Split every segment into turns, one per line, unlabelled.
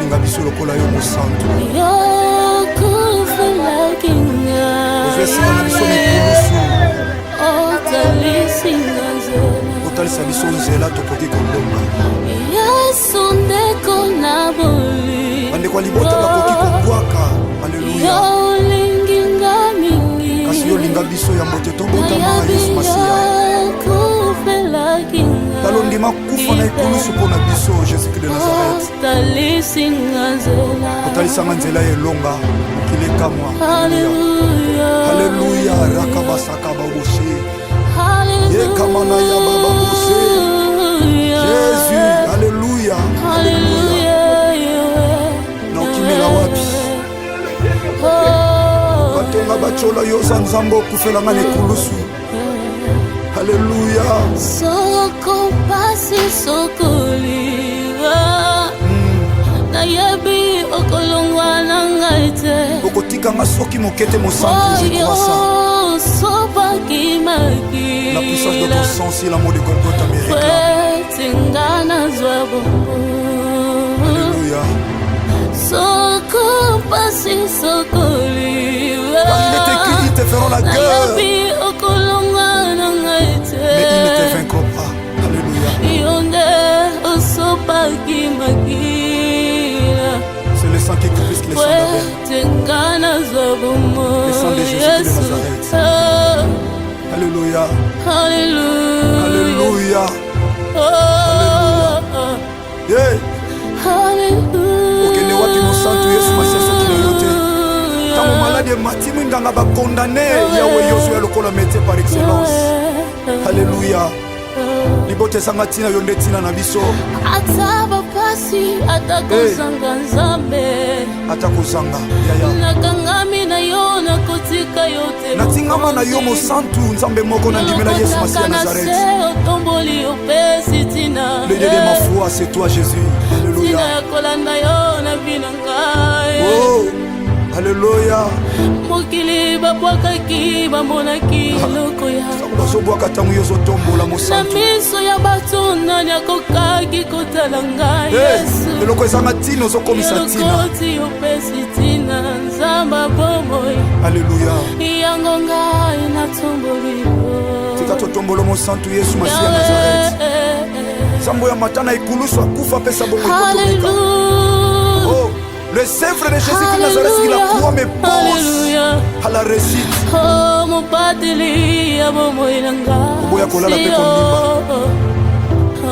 kosenga biso lokola yo mosantu. Ovesinga na biso mikulusu. Otalisa biso nzela tokoki kolonga. Bandeko libota bakoki kobwaka. Alleluya. Kasi yo linga biso ya mbote tobotama Yesu Masiya. Talondima kufa na ikulusu pona biso Jésus-Christ de Nazareth. Otalisanga nzela elonga okileka mwa. Alléluia. Rakabasaka baboshe. Yekamana ya baba boshe. Jésus. Alléluia. Alléluia. Na okimela wapi? Batonga bachola yo sanzambo kufelanga nekulusu. Alléluia.
Soko pasi sokoliwa. Na yebi okolongwa na ngaite.
Okotika masoki mokete mosantu je crois ça.
Sopa kimaki.
La puissance de ton sang c'est l'amour de Golgotha me réclame.
Tingana zwabo.
Alléluia.
Soko pasi sokoliwa.
Car il est écrit, ils te feront la guerre. Mais ils ne te vaincront pas. Alléluia. C'est le sang qui est plus que le sang d'Abel. Le sang de Jésus de Nazareth. Alléluia. Alléluia. Alléluia. Yeah. Okende wapi mosantu Yesu Masiya soki na yo te. Tango malade mati mwinganga bakondane yawe yozo ya lokola métier par excellence. Alléluia. Libote sanga tina yonde tina na biso.
Ataba pasi atakozanga nzambe.
Atakozanga yaya.
Nakangami na yo nakotika yote.
Natingama na yo mosantu nzambe moko na ndimela Yesu Masiya Nazareth. Le Dieu de ma foi c'est toi Jésus. Alléluia. Oh. Alléluia.
Mokili babwakaki bamonaki loko ya.
Bazobwaka tango yo zotombola mosantu.
Na miso ya bato nani akokaki kotala ngai Yesu.
Eloko ezanga tina ozokomisa tina.
Elokoti opesi tina nzamba bomoi.
Alléluia.
Yango ngai natomboli.
Tika totombolo mosantu Yesu Masiya Nazareth. Sambo ya matana ikulusu akufa pesa bomoi kotomeka. Oh. Le Sèvre de Jésus-Christ de Nazareth, il a croix mes pose à la réussite.
Oh, mon pateli, abomo ilanga.
Oboya kolala pe kondimba.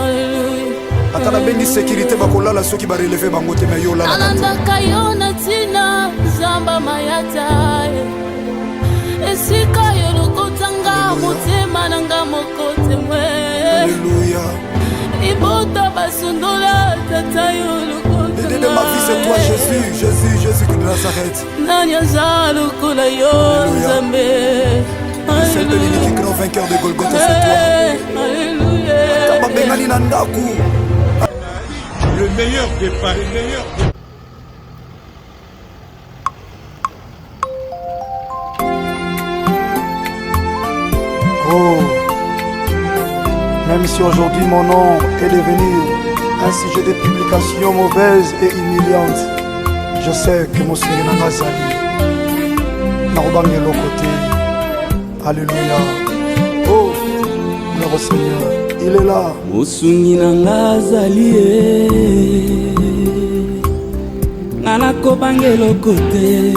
Alléluia.
Atala bendi sécurité bakolala soki ba relever bango te me yo la.
Ananda kayona tina zamba mayata. Esika yo lokotanga motema nanga mokote mwe.
Alléluia.
Ibota basundola tata yo lokotanga.
L'idée de ma vie c'est toi Jésus, Jésus, Jésus de Nazareth.
Alléluia.
Le seul de l'île qui grand vainqueur de Golgotha c'est toi.
Alléluia.
Le meilleur départ, le meilleur.
Oh, même si aujourd'hui mon nom est devenu un sujet de publication mauvaise et humiliante, je sais que mon Seigneur n'a sali. N'arbangue l'autre côté. Alléluia. Oh, notre Seigneur, il est là.
Mosungi nanga zali nana kobange lokote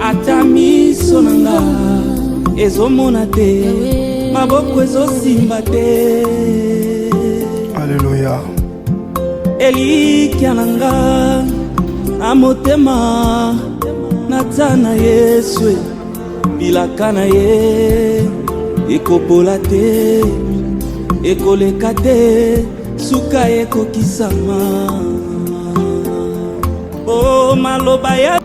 ata miso nanga ezomona te maboko ezosimba te.
Alléluia.
Elikia nanga na motema naza na Yesu bilaka na ye ekopola te ekoleka te suka ekokisama. O maloba ya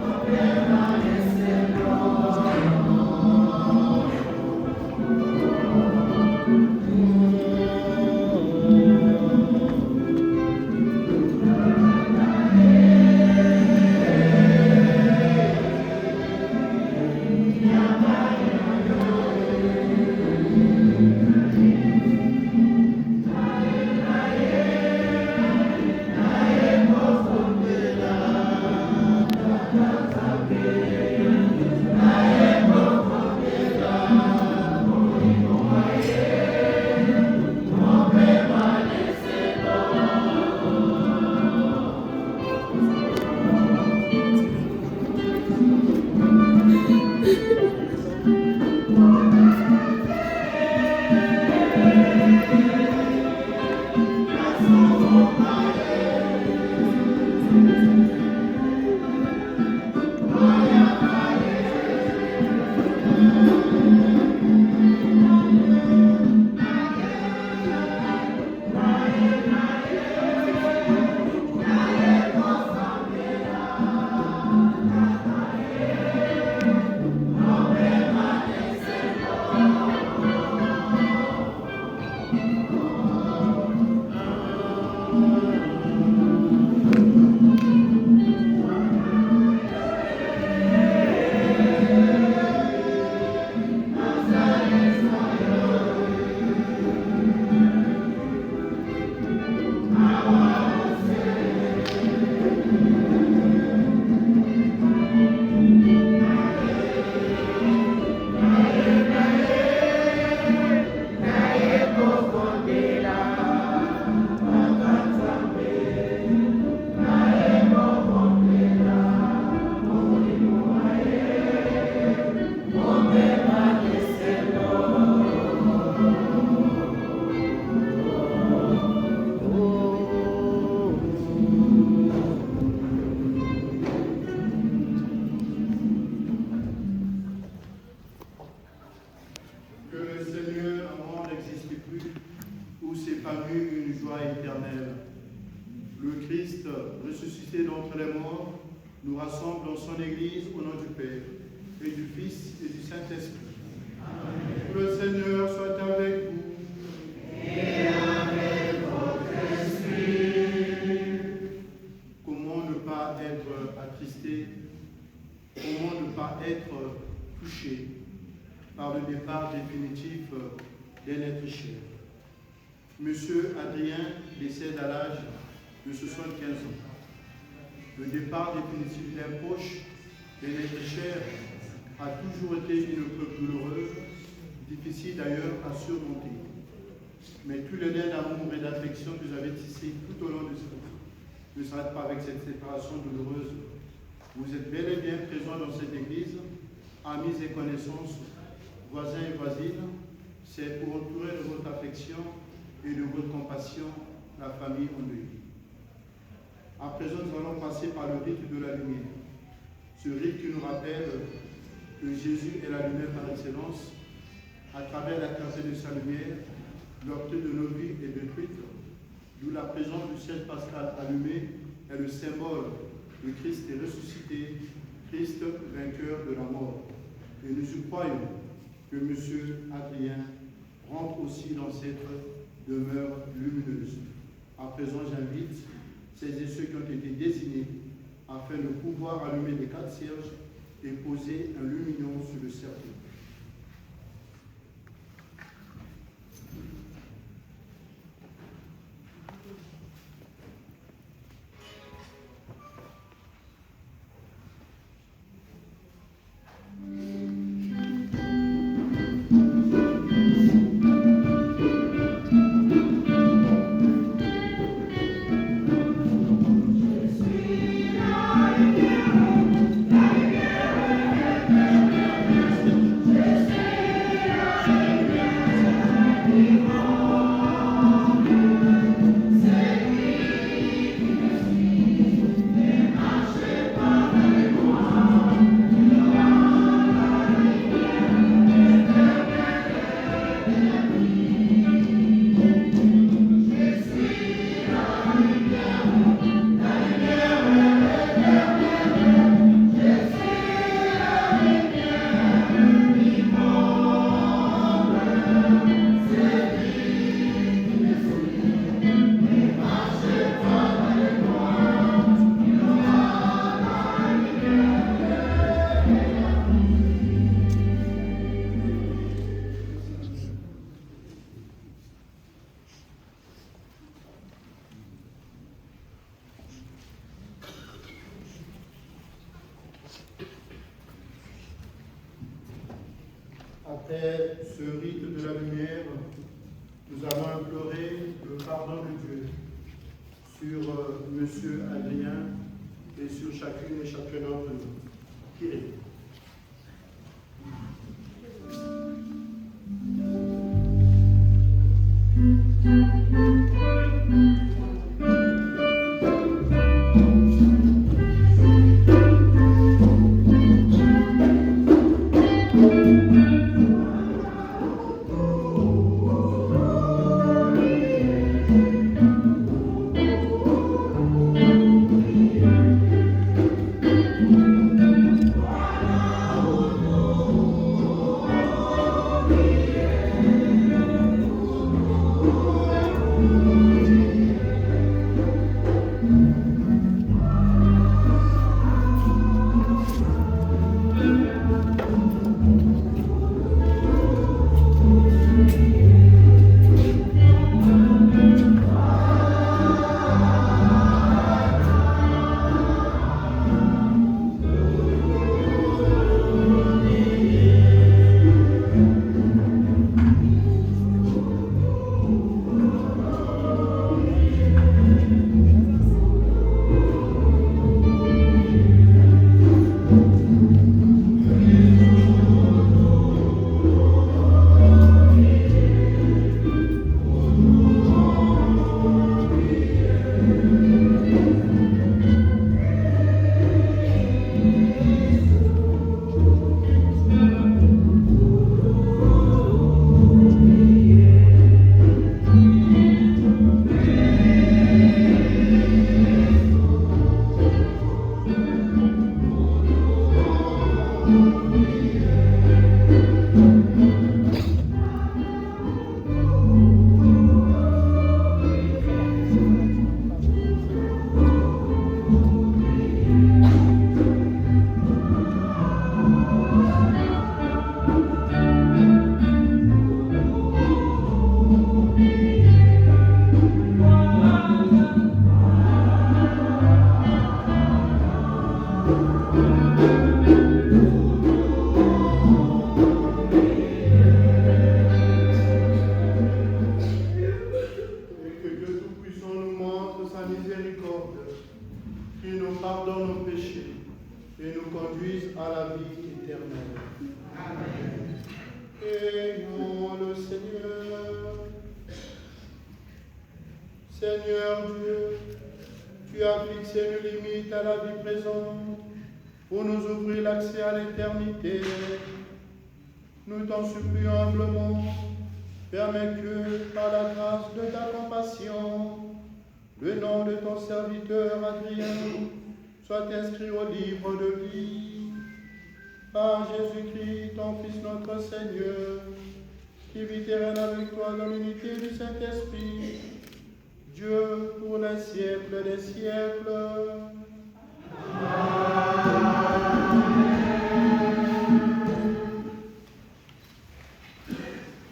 d'entre les morts, nous rassemble dans son Église au nom du Père, et du Fils, et du Saint-Esprit. Que le Seigneur soit avec vous. Et avec votre esprit. Comment ne pas être attristé? Comment ne pas être touché par le départ définitif d'un être cher? Monsieur Adrien décède à l'âge de 75 ans. Le départ définitif d'un proche, d'un être cher, a toujours été une preuve douloureuse, difficile d'ailleurs à surmonter. Mais tous les liens d'amour et d'affection que vous avez tissés tout au long de ce temps ne s'arrêtent pas avec cette séparation douloureuse. Vous êtes bel et bien présents dans cette église, amis et connaissances, voisins et voisines. C'est pour entourer de votre affection et de votre compassion la famille en deuil. À présent, nous allons passer par le rite de la lumière. Ce rite qui nous rappelle que Jésus est la lumière par excellence. À travers la clarté de sa lumière, l'objet de nos vies est détruite, d'où la présence du ciel pascal allumé est le symbole de Christ est ressuscité, Christ vainqueur de la mort. Et nous y croyons que M. Adrien rentre aussi dans cette demeure lumineuse. À présent, j'invite celles et ceux qui ont été désignés afin de pouvoir allumer les 4 cierges et poser un lumignon sur le cercle. Après ce rite de la lumière, nous allons implorer le pardon de Dieu sur M. Adrien et sur chacune et chacun d'entre nous. Kyrie.
Wow.
que Dieu Tout-Puissant nous montre sa miséricorde, qu'il nous pardonne nos péchés et nous conduise à la vie éternelle. Amen. Prions le Seigneur. Seigneur Dieu, tu as fixé une limite à la vie présente pour nous ouvrir l'accès à l'éternité. Nous t'en supplions humblement, permets que, par la grâce de ta compassion, le nom de ton serviteur Adrien soit inscrit au livre de vie. Par Jésus-Christ, ton Fils notre Seigneur, qui vit et règne avec toi dans l'unité du Saint-Esprit, Dieu pour les siècles des siècles.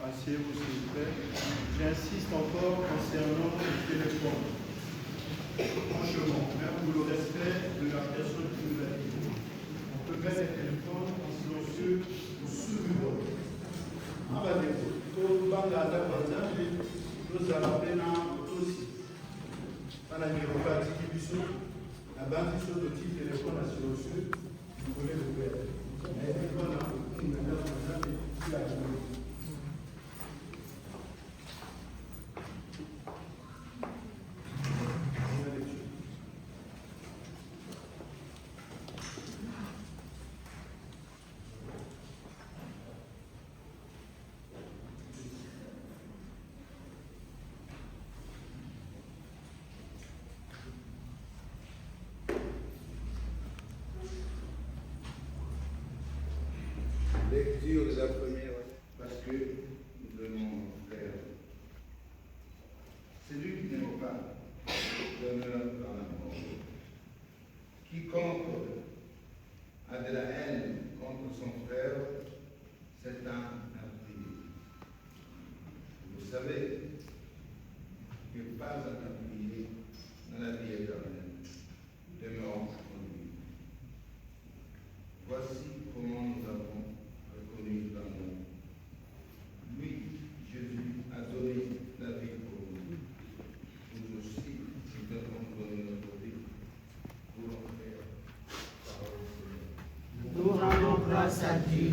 Asseyez-vous s'il vous plaît. J'insiste encore concernant le téléphone. Franchement, même pour le respect de la personne qui nous a dit, on peut mettre les téléphones en silencieux ou sous le bord. En va dire, tout le monde a davantage, nous allons maintenant aussi. Pendant que vous pratiquez du son, la bande sur le petit téléphone à silencieux, vous pouvez vous faire. Mais voilà, on me donne un peu plus la journée.
Lecture de la première, parce que nous devons faire. Celui qui n'aime pas demeure dans la mort. Quiconque a de la haine contre son frère, c'est un meurtrier. Vous savez que pas un meurtrier dans la vie éternelle demeurant en lui. Voici comment nous avons reconnu l'amour. Lui, Jésus, a donné la vie pour nous. Nous aussi, nous devons donner notre vie pour offrir la parole du Seigneur.
Nous rendons grâce à Dieu.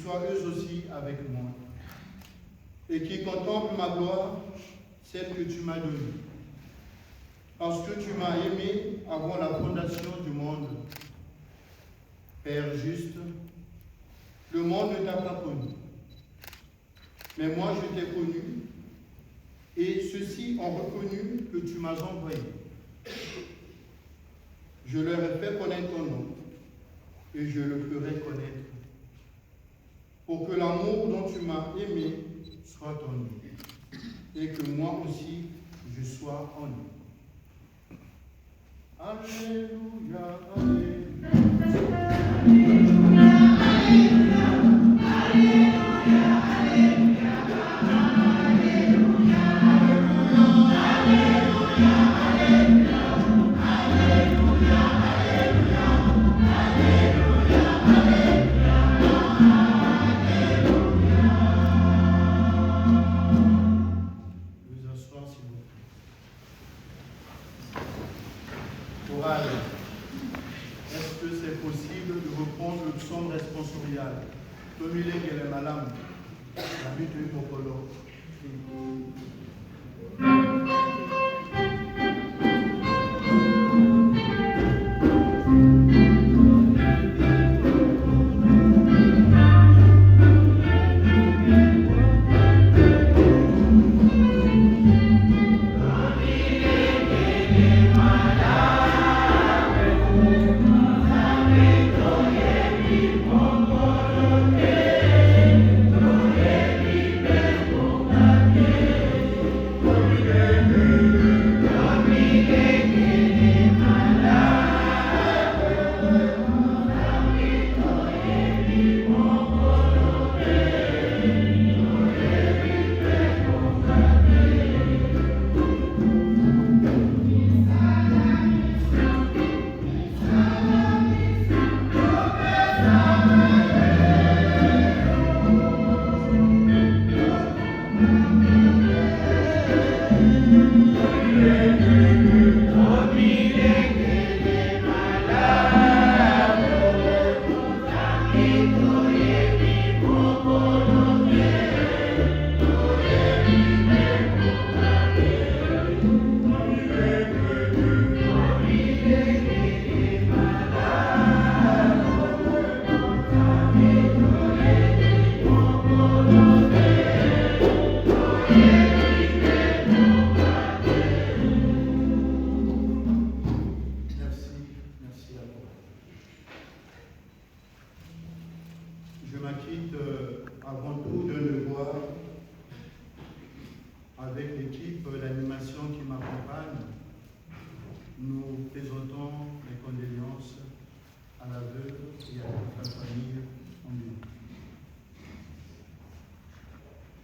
soient eux aussi avec moi, et qui contemplent ma gloire, celle que tu m'as donnée. Parce que tu m'as aimé avant la fondation du monde. Père juste, le monde ne t'a pas connu, mais moi je t'ai connu, et ceux-ci ont reconnu que tu m'as envoyé. Je leur ai fait connaître ton nom, et je le ferai connaître, pour que l'amour dont tu m'as aimé soit en eux, et que moi aussi je sois en eux. Alléluia, est-ce que c'est possible de reprendre le psaume responsorial? Tomile Gele Malam, la butte du Mokolo.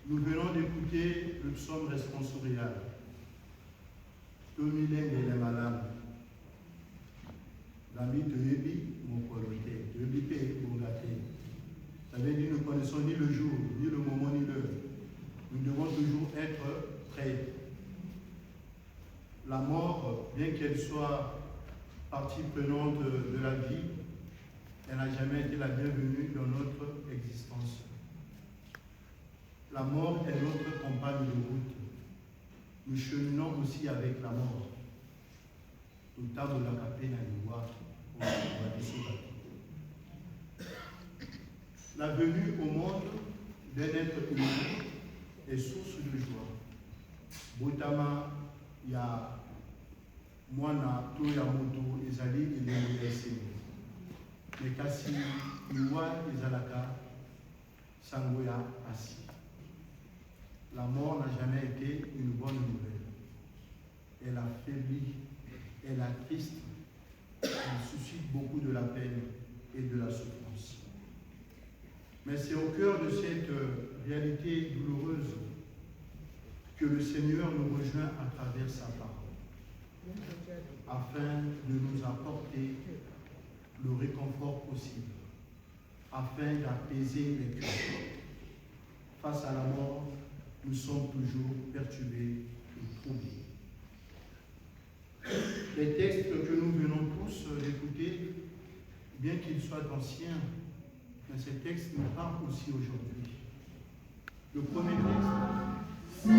Nous venons d'écouter le psaume responsorial. Tomileng et les malades. L'ami de Yebi, mon coloté, de Yebi Bongate. Ça veut dire que nous ne connaissons ni le jour, ni le moment, ni l'heure. Nous devons toujours être prêts. La mort, bien qu'elle soit partie prenante de la vie, elle n'a jamais été la bienvenue dans notre existence. La mort est notre compagne de route. Nous cheminons aussi avec la mort. Tout à la capée n'a la venue au monde d'un être humain est source de joie. Botama ya mwana to ya moto ezali elenge ese. Mais kasi iwa ezalaka sango ya asi. La mort n'a jamais été une bonne nouvelle. Elle affaiblit, elle attriste, elle suscite beaucoup de la peine et de la souffrance. Mais c'est au cœur de cette réalité douloureuse que le Seigneur nous rejoint à travers sa parole, afin de nous apporter le réconfort possible, afin d'apaiser les cœurs. Face à la mort, nous sommes toujours perturbés et troublés. Les textes que nous venons tous d'écouter, bien qu'ils soient anciens, Mais ces textes nous parlent aussi aujourd'hui. Le premier texte.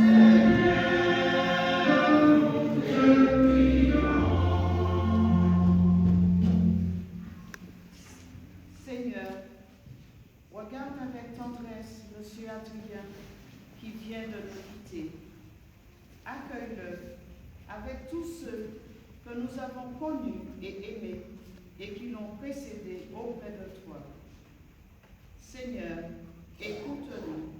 Seigneur, regarde avec tendresse Monsieur Adrien qui vient de nous quitter. Accueille-le avec tous ceux que nous avons connus et aimés et qui l'ont précédé auprès de toi. Seigneur, écoute-nous.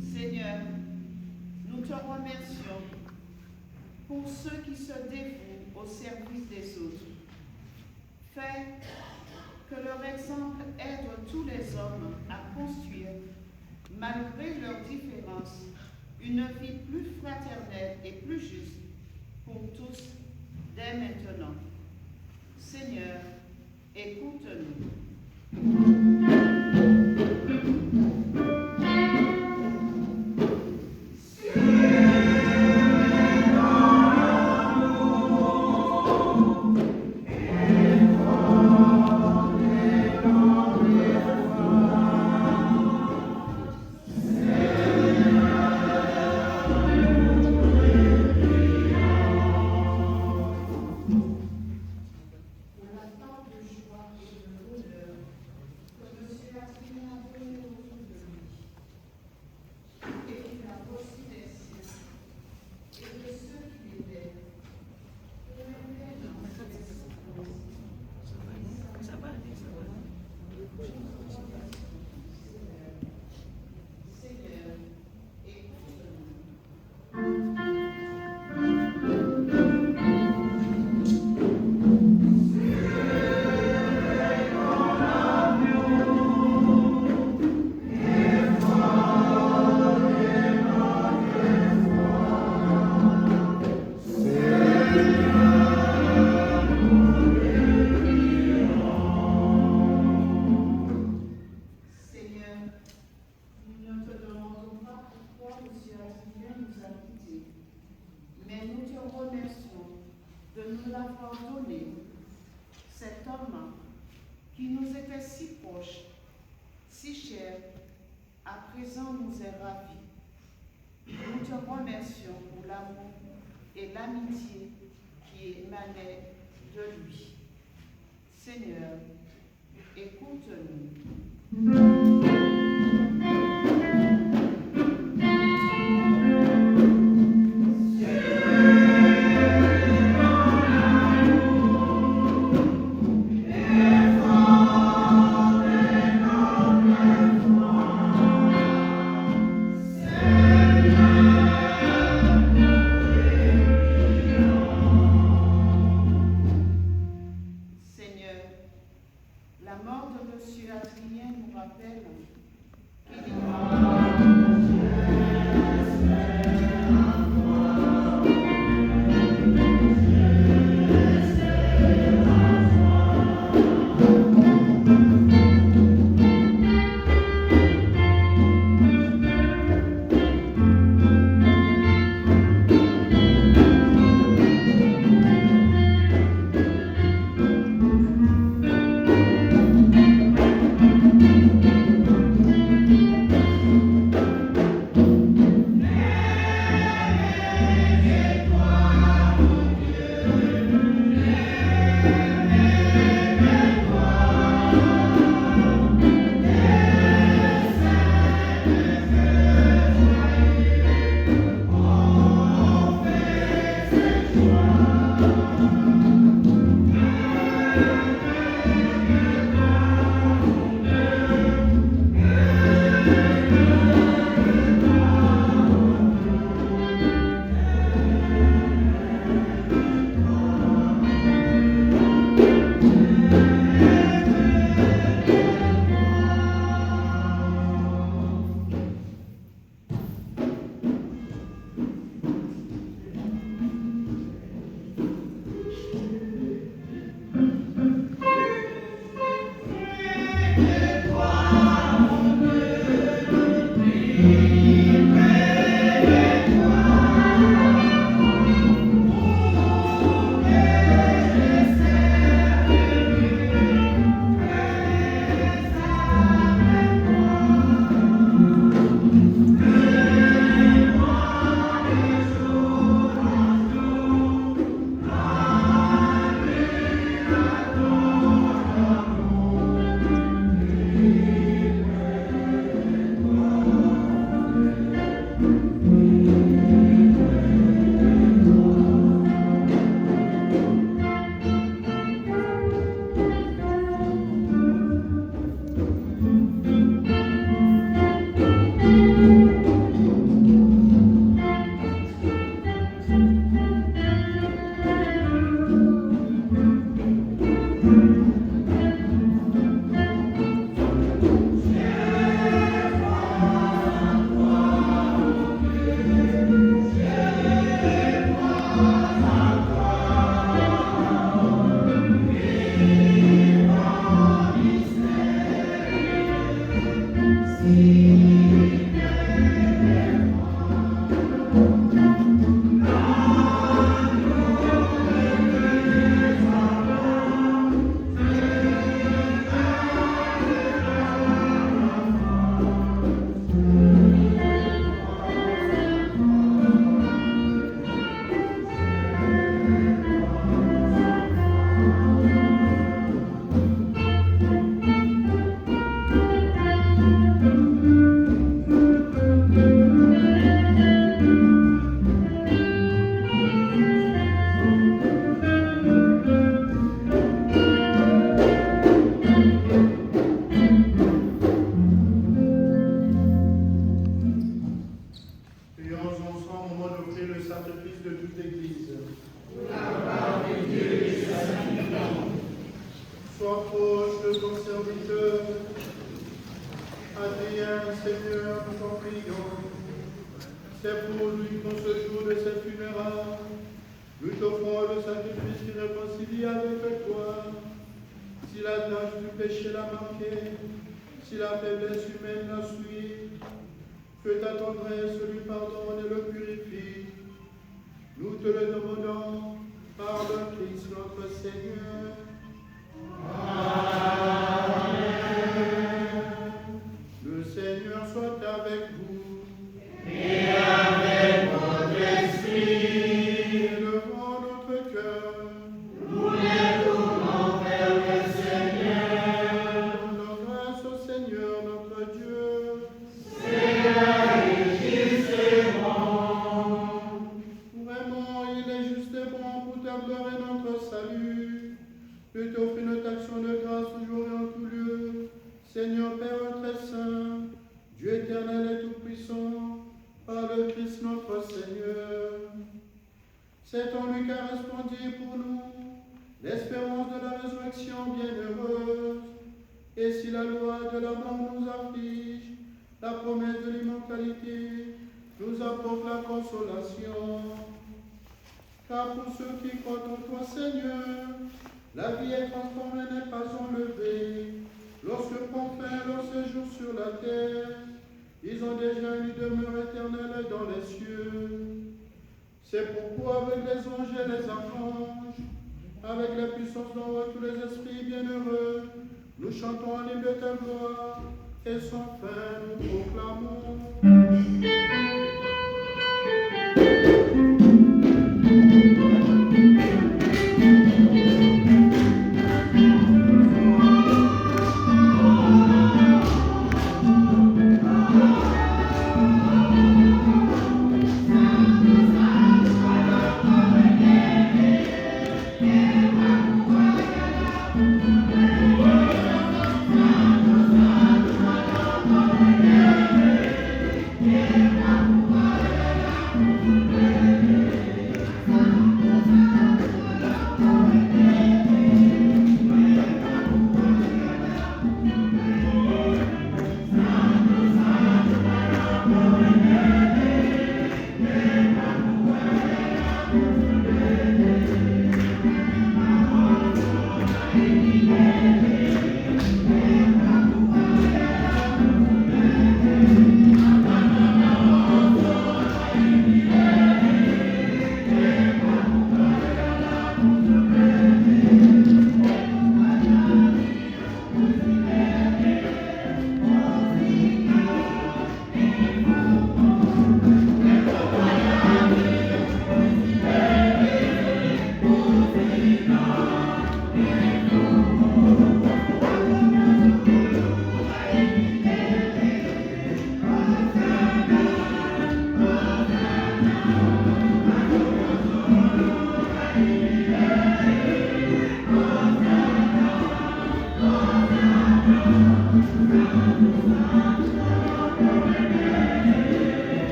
Seigneur, nous te remercions pour ceux qui se dévouent au service des autres. Fais que leur exemple aide tous les hommes à construire, malgré leurs différences, une vie plus fraternelle et plus juste pour tous dès maintenant. Seigneur, écoute-nous. Mais nous te remercions de nous l'avoir donné, cet homme qui nous était si proche, si cher, à présent nous est ravi. Nous te remercions pour l'amour et l'amitié qui émanaient de lui. Seigneur, écoute-nous. La mort de Monsieur Adrien nous rappelle
sacrifice de toute l'Église. Sois proche de ton serviteur. Adrien, Seigneur, nous t'en prions. C'est pour lui qu'en ce jour de ses funérailles, nous t'offrons le sacrifice qui réconcilie avec toi. Si la tâche du péché l'a marqué, si la faiblesse humaine l'a suivi, que ta tendresse lui pardonne et le purifie. Nous te le demandons par le Christ notre Seigneur. Amen. Le Seigneur soit avec vous. Et avec votre esprit. Élevons notre cœur. Nous l'élevons vers le Seigneur. Rendons grâce au Seigneur notre Dieu. C'est la justice et bon. Vraiment, il est juste et bon pour ta gloire et notre salut. Je t'offre notre action de grâce toujours et en tout lieu. Seigneur Père très saint, Dieu éternel et tout-puissant, par le Christ notre Seigneur. C'est en lui qu'a resplendi pour nous l'espérance de la résurrection bienheureuse. Et si la loi de la mort nous afflige, la promesse de l'immortalité nous apporte la consolation. Car pour ceux qui croient en toi, Seigneur, la vie est transformée, n'est pas enlevée. Lorsque prend fin leur séjour sur la terre, ils ont déjà une demeure éternelle dans les cieux. C'est pourquoi avec les anges et les archanges, avec la puissance d'en haut, tous les esprits bienheureux, nous chantons en hymne de ta gloire, et sans fin nous proclamons.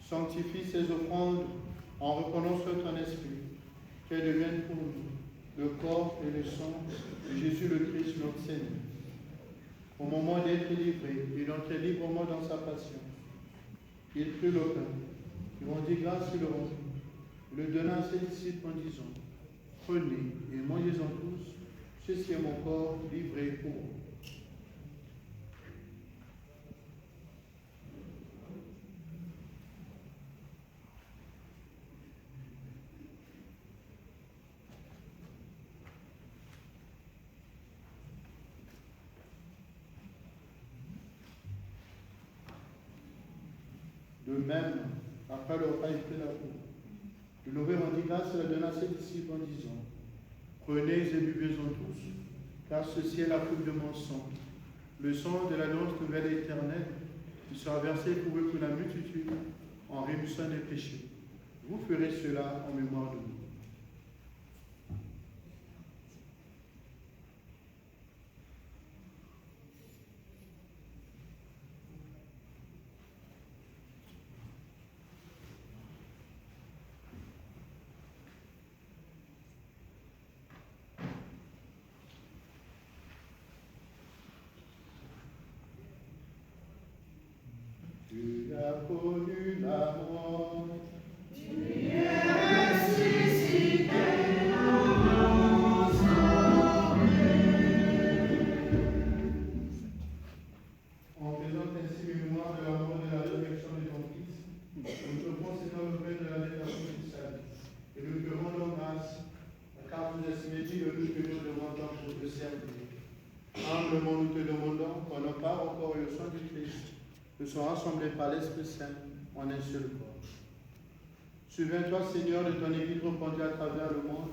Sanctifie ces offrandes en reprenant sur ton esprit, qu'elles deviennent pour nous le corps et le sang de Jésus le Christ notre Seigneur. Au moment d'être livré et d'entrer librement dans sa passion, il prit le pain, il rendit grâce et le rompit, le donna à ses disciples en disant, prenez et mangez-en tous, ceci est mon corps livré pour vous. De même, après le repas, il prit la coupe. De nouveau, rendit grâce et la donna à ses disciples en disant, prenez et buvez-en tous, car ceci est la coupe de mon sang, le sang de l'alliance nouvelle et éternelle, qui sera versé pour eux pour la multitude en rémission des péchés. Vous ferez cela en mémoire de nous. Tu as connu la mort. En faisant ainsi mémoire de la mort et de la résurrection de ton Fils, nous te offrons, Seigneur, le pain de la rédemption du salut. Et nous te rendons grâce, car vous estimez digne de nous que nous demandons pour te servir. Humblement, nous te demandons qu'on ne part encore le sang du Christ, nous sommes rassemblés par l'Esprit Saint en un seul corps. Souviens-toi, Seigneur, de ton Église répandue à travers le monde.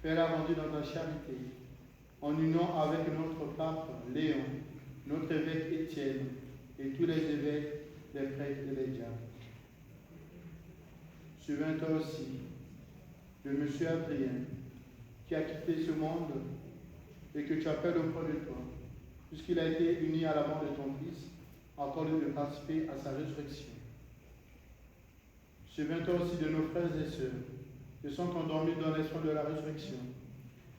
Fais-la grandir dans ta charité, en union avec notre pape Léon, notre évêque Étienne et tous les évêques, les prêtres et les diacres. Souviens-toi aussi de M. Adrien, qui a quitté ce monde et que tu appelles auprès de toi, puisqu'il a été uni à la mort de ton Fils, accorde de participer à sa résurrection. Souviens-toi aussi de nos frères et sœurs qui sont endormis dans l'espoir de la résurrection.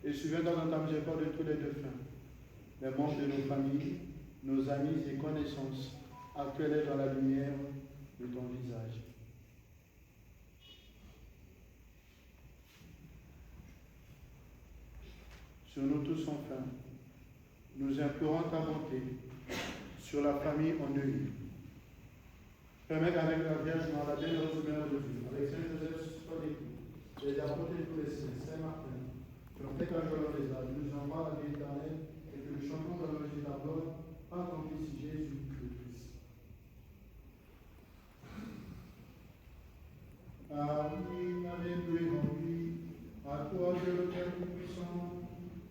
Et souviens-toi dans ta miséricorde de tous les défunts, les membres de nos familles, nos amis et connaissances, actuels dans la lumière de ton visage. Sur nous tous enfin, nous implorons ta bonté sur la famille en œil. Permets qu'avec la Vierge Marie, la bienheureuse Mère de Dieu, avec Saint Joseph, soit l'époux, les apôtres et tous les saints, Saint Martin, qui ont fait la joie dans les âges, nous envoie la vie éternelle et que nous chantons dans le de ta gloire par ton Fils Jésus le Christ. Amen, avec en lui, à toi Dieu le Père Tout-Puissant,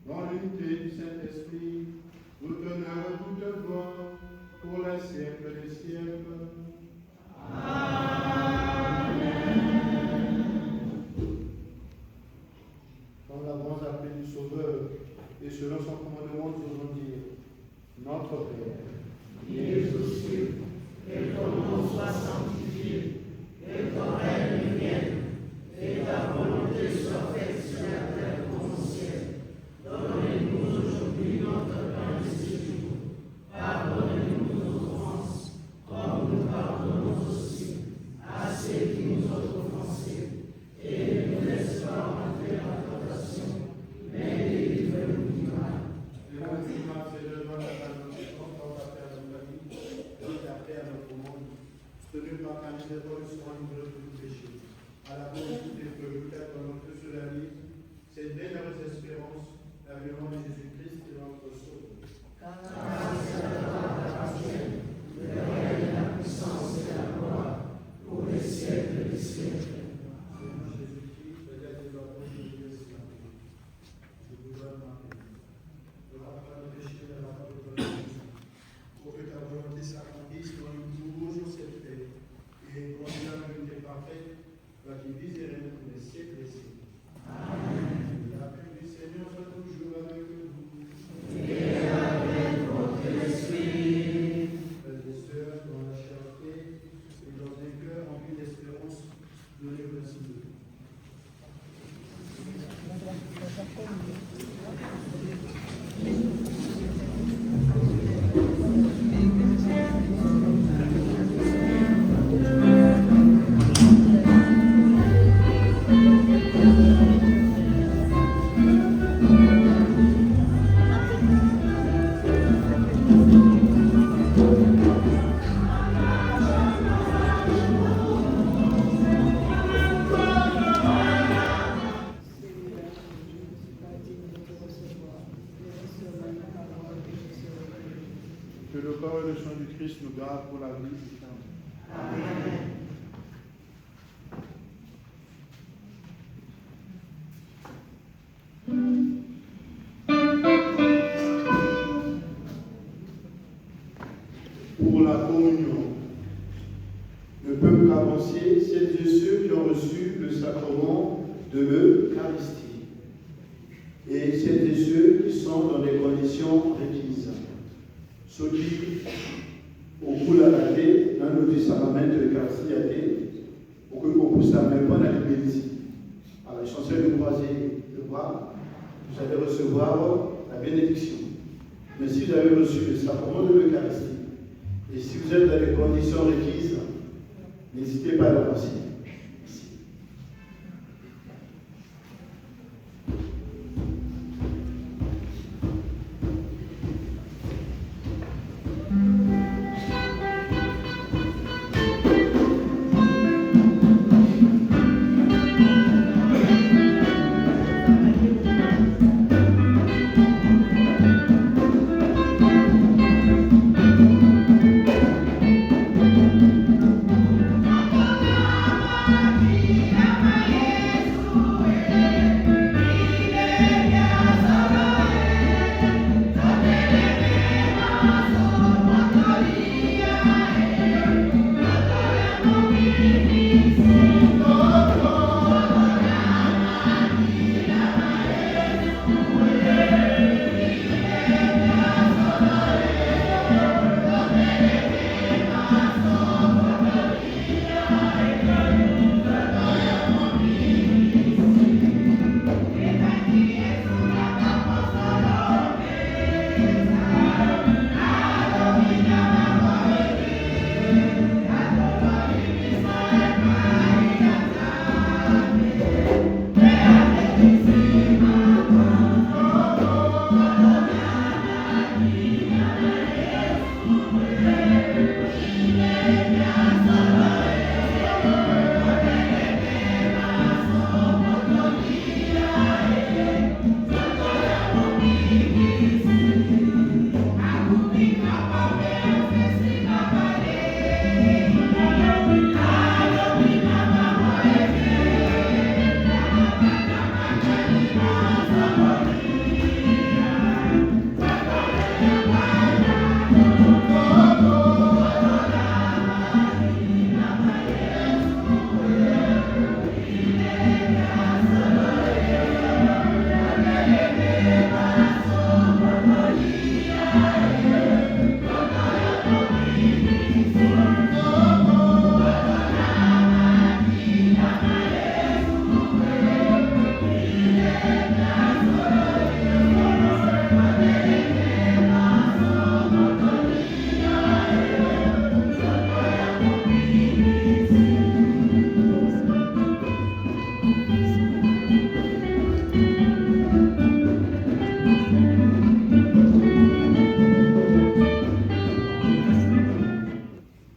dans l'unité du Saint-Esprit, tout honneur et toute gloire, pour les siècles des siècles. Comme la bronze appelée du Sauveur, et selon son commandement, nous osons dire, notre Père, qui es aux cieux, que ton nom soit sanctifié, que ton règne vienne, que ta volonté soit faite sur la terre comme au ciel. Donnez-nous aujourd'hui notre pain de ce jour. Pardonnez-nous nos offenses, comme nous pardonnons aussi à ceux qui nous ont offensés. Et ne nous laisse pas entrer en tentation, mais délivre-nous du mal. Tenu par ta miséricorde, sois nous de tout péché. À la volonté des peuples, dans notre souverain, cette bienheureuse espérance, l'avènement de Jésus-Christ et notre Sauveur. Car c'est à toi qu'appartiennent le règne, la puissance et la gloire pour les siècles des siècles. Seigneur Jésus-Christ, peut-être des apôtres de Dieu, je vous donne ma paix. Ne va pas le péché, ne va pas le volonté. Pour que ta volonté s'accomplisse, donne-nous toujours cette paix. Et conduis la vérité parfaite, va qui vise et règne pour les siècles des siècles. Amen. La paix du Seigneur soit toujours avec vous. Et avec votre esprit. Frères et sœurs, dans la charité et dans un cœur rempli d'espérance, donnez le signe. Que le corps et le sang du Christ nous gardent pour la vie éternelle. Amen. de l'Eucharistie. Et celles et ceux qui sont dans les conditions requises. Ceux qui, au bout de la tête, dans notre sacrament de l'Eucharistie, au que vous pouvez même pas dans l'église. Alors, je suis en train de croiser le bras, vous allez recevoir la bénédiction. Mais si vous avez reçu le sacrement de l'Eucharistie, et si vous êtes dans les conditions requises, n'hésitez pas à le passer.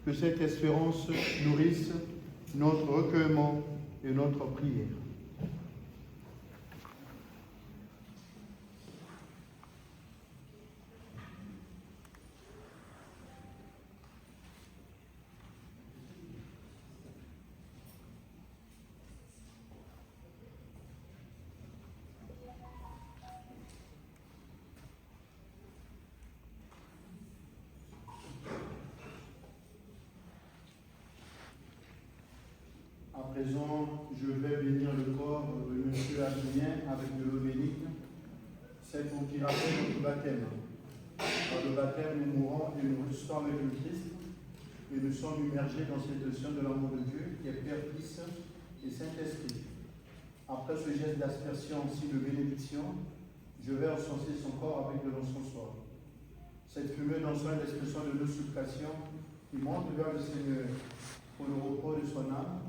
Que cette espérance nourrisse notre recueillement et notre prière. À présent, je vais bénir le corps de M. Adrien avec de l'eau bénite. C'est pour qu'il rappelle notre baptême. Par le baptême, nous mourons et nous ressuscitons avec le Christ, et nous sommes immergés dans cette notion de l'amour de Dieu, qui est Père, Fils et Saint-Esprit. Après ce geste d'aspersion, ainsi de bénédiction, je vais encenser son corps avec de l'encensoir. Cette fumée d'encens est l'expression de nos supplications qui monte vers le Seigneur pour le repos de son âme,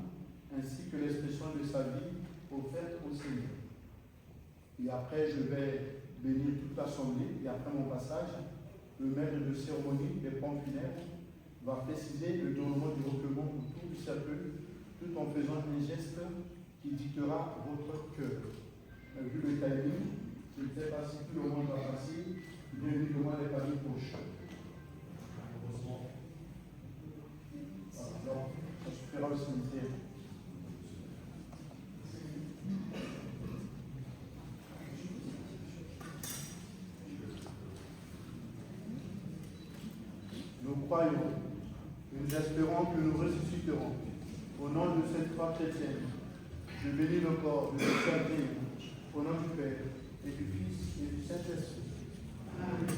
ainsi que l'expression de sa vie offerte au Seigneur. Et après, je vais bénir toute l'assemblée, et après mon passage, le maître de cérémonie des pompes funèbres va préciser le tournement du recueillement pour tout le cercueil, tout en faisant un geste qui dictera votre cœur. Vu le timing, je ne sais pas si tout le monde va passer, bien évidemment les familles proches. Alors, ça suffira au cimetière. Nous croyons et nous espérons que nous ressusciterons au nom de cette foi chrétienne. Je bénis le corps de Saint-Esprit, au nom du Père, et du Fils, et du Saint-Esprit. Amen.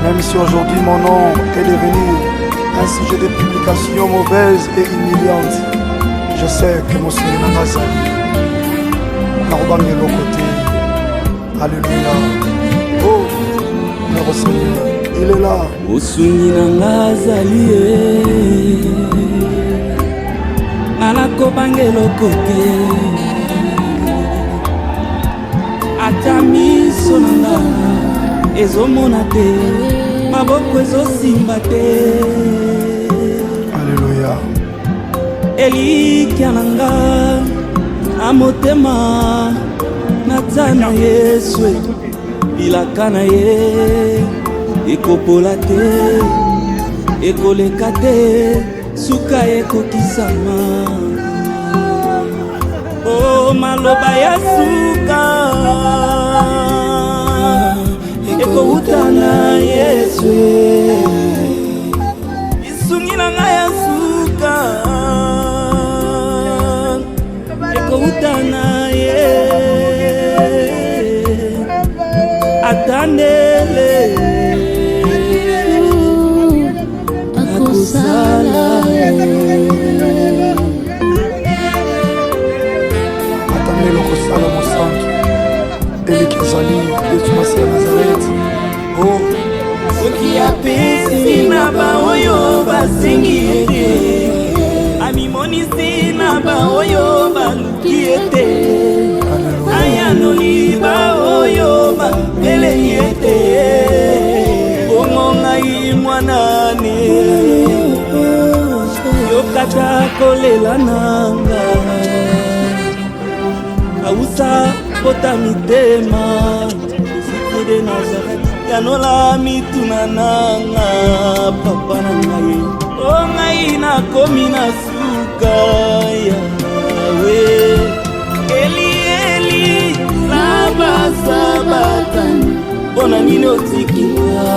Même si aujourd'hui mon nom est devenu un sujet de publication mauvaise et humiliante, je sais que mon Seigneur m'a sali. Narbange le côté. Alléluia. Oh, notre Seigneur, il est là.
Osungi nanga zali Nalako bangelo kote Ata miso nanga ezomona te maboko ezosimba te.
Alléluia.
Elikya nanga amotema naza na Yesu bilaka na ye ekopola te ekoleka te suka ekokisama. O maloba ya suka ekouta na Yesu isungi na ngai ya suka ekouta na ye atandele akosala
atandele okosala mosantu eleki ezali yesu masi ya nazareti. Oh,
soki apesi na baoyo basengi ete amimonisi na baoyo baluki ete ayanoli baoyo bapeleli ete bongo ngai mwanane kolela nanga ausa pota mitema Jésus de Nazareth yanola mituna nanga papa na ngai o ngai nakomi na suka yawe Eli Eli lama sabatani mpona nini otikinga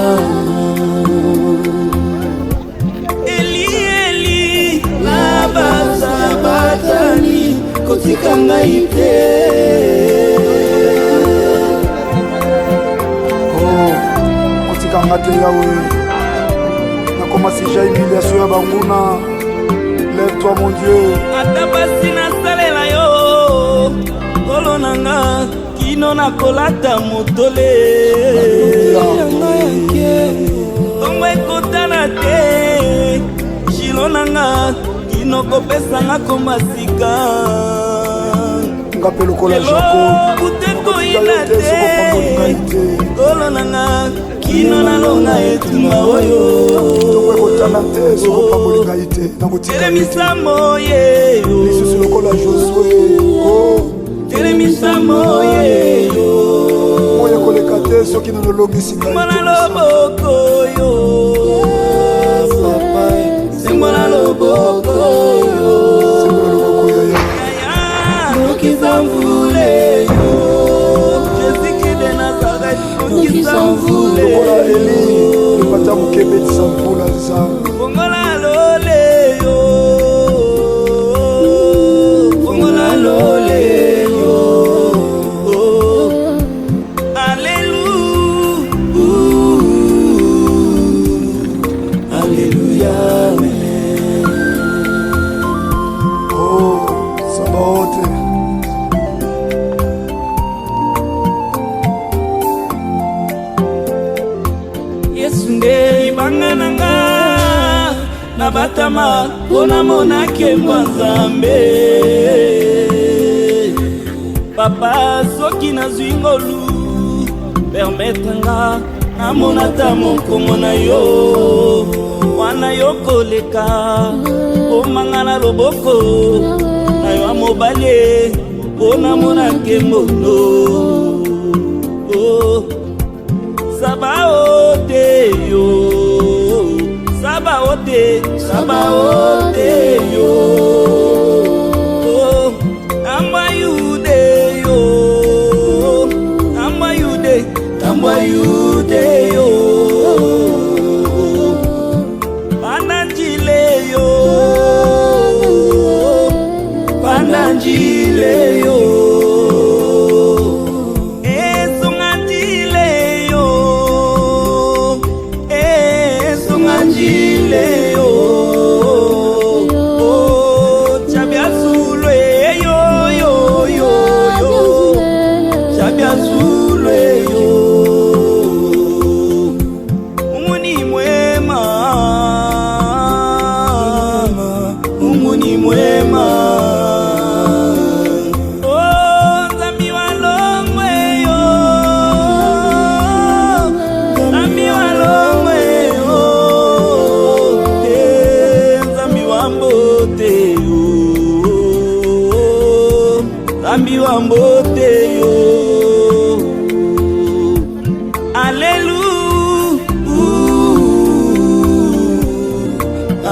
Eli Eli lama sabatani kotika ngai te
kotikanga te yawe nakomasi ja humiliation ya banguna. Lève-toi mon Dieu.
ata basi nasalela yo kolo nanga kino nakolata motole yanga yake bongo ekotana te shilo nanga kino kopesanga komasika
nga mpe lokola Jacob
butekoyina te kolo nanga kino nalonga etumba oyo
ekotana te sokopamboli ngai te
telemisa moyeyo
lisusu lokola Josue
telemisa moyeyo
moye koleka te soki nanolongisi ngai
sembona loboko yo papa sembona loboko yo nokiza mvule yo Jésus de Nazareth nokiza mvule
lokola Eli epata mokebetisa mvula nzambe
fongola lole yo fongola lole yo alléluia alléluia
oh sabaote
Yesu nde libanga nanga nabatama mpona monake mwa Nzambe papa soki nazwi ngolu permetanga namonata mokongo na yo wana yo koleka omanga na loboko na yo mobali mpona monake mono Sabaote yo Sabaote Sabaote yo Amba yude yo Amba yude yo Pandanjile yo Pandanjile yo mbote yo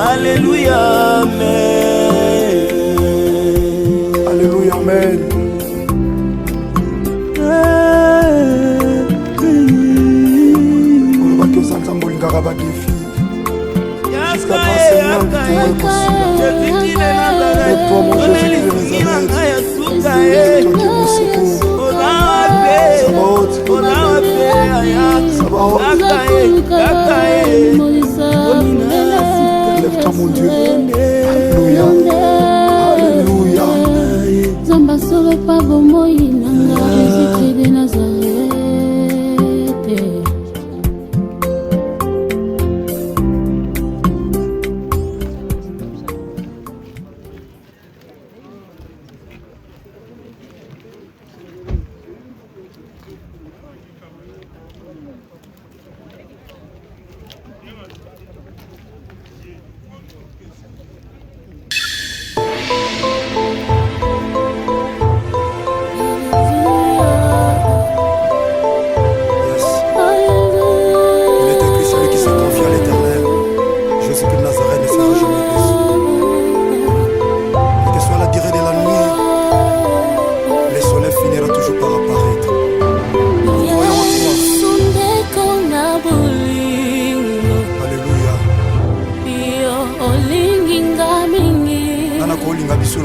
alléluia amen
alléluia amen olobaki oza nzambe olingaka badefi jusqu'à toi Seigneur qui pourrait possible lève-toi mon Jésus de Nazareth toi qui es mon secours Sabaoth lève-toi mon Dieu alléluia alléluia
Zamba solo pa bomoi nanga Jésus de Nazareth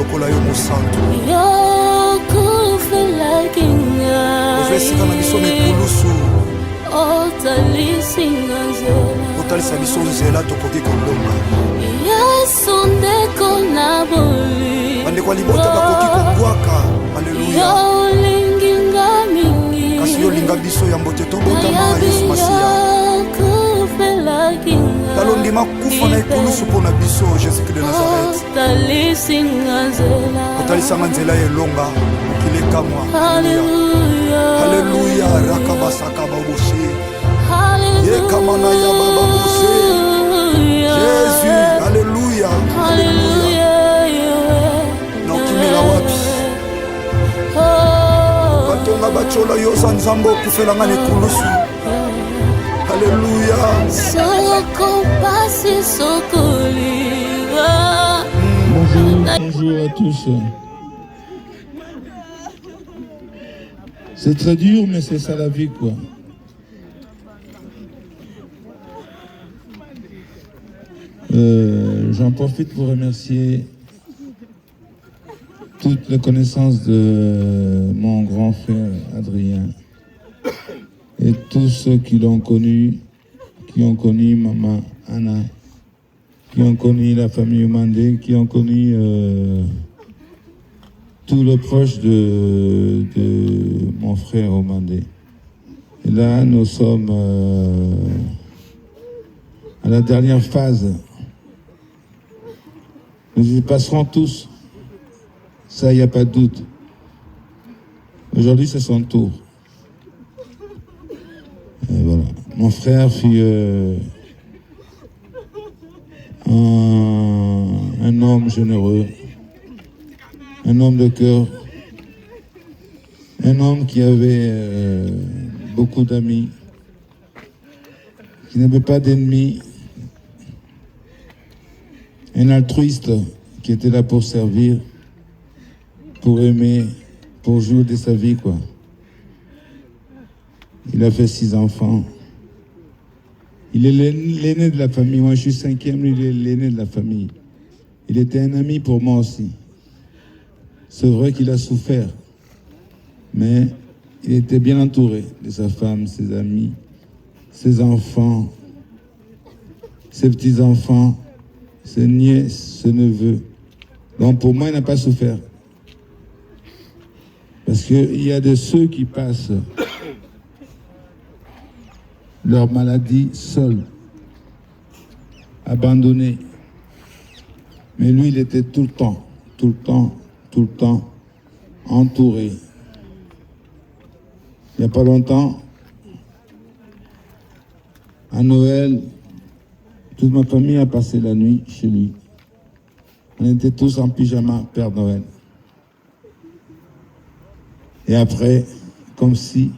lokola yo mosantu
yokufelaki ngai
ozwesika na biso na ekulusu
otalisinga nzela
kotalisa biso nzela tokoki kolonga
yesu ndeko na boli
bandeko ya libota bakoki kobwaka aleluya
yolingi nga mingi
kasi yolinga biso ya mbote tobotama yesu masiya talondima kufa na ekulusu mpo na biso jésus-christ de nazareth kotalisanga nzela ya elonga mokili ekamwa aleluya rakabasaka baboshe yekamana ya bababoshe jésus aleluya na okimela wapi batonga bacola yoza nzambe okufelanga na ekulusu Alléluia.
Bonjour à tous. C'est très dur, mais c'est ça la vie, quoi. J'en profite pour remercier toutes les connaissances de mon grand frère Adrien. Et tous ceux qui l'ont connu, qui ont connu Maman Anna, qui ont connu la famille Omandé, qui ont connu tous les proches de mon frère Omandé. Et là, nous sommes à la dernière phase. Nous y passerons tous. Ça, il n'y a pas de doute. Aujourd'hui, c'est son tour. Et voilà. Mon frère fut un homme généreux, un homme de cœur, un homme qui avait beaucoup d'amis, qui n'avait pas d'ennemis, un altruiste qui était là pour servir, pour aimer, pour jouir de sa vie, quoi. Il a fait 6 enfants. Il est l'aîné de la famille. Moi, je suis 5e, lui, il est l'aîné de la famille. Il était un ami pour moi aussi. C'est vrai qu'il a souffert, mais il était bien entouré de sa femme, ses amis, ses enfants, ses petits-enfants, ses nièces, ses neveux. Donc, pour moi, il n'a pas souffert. Parce qu'il y a de ceux qui passent leur maladie seuls, abandonnés. Mais lui, il était tout le temps entouré. Il n'y a pas longtemps, à Noël, toute ma famille a passé la nuit chez lui. On était tous en pyjama, Père Noël. Et après, comme si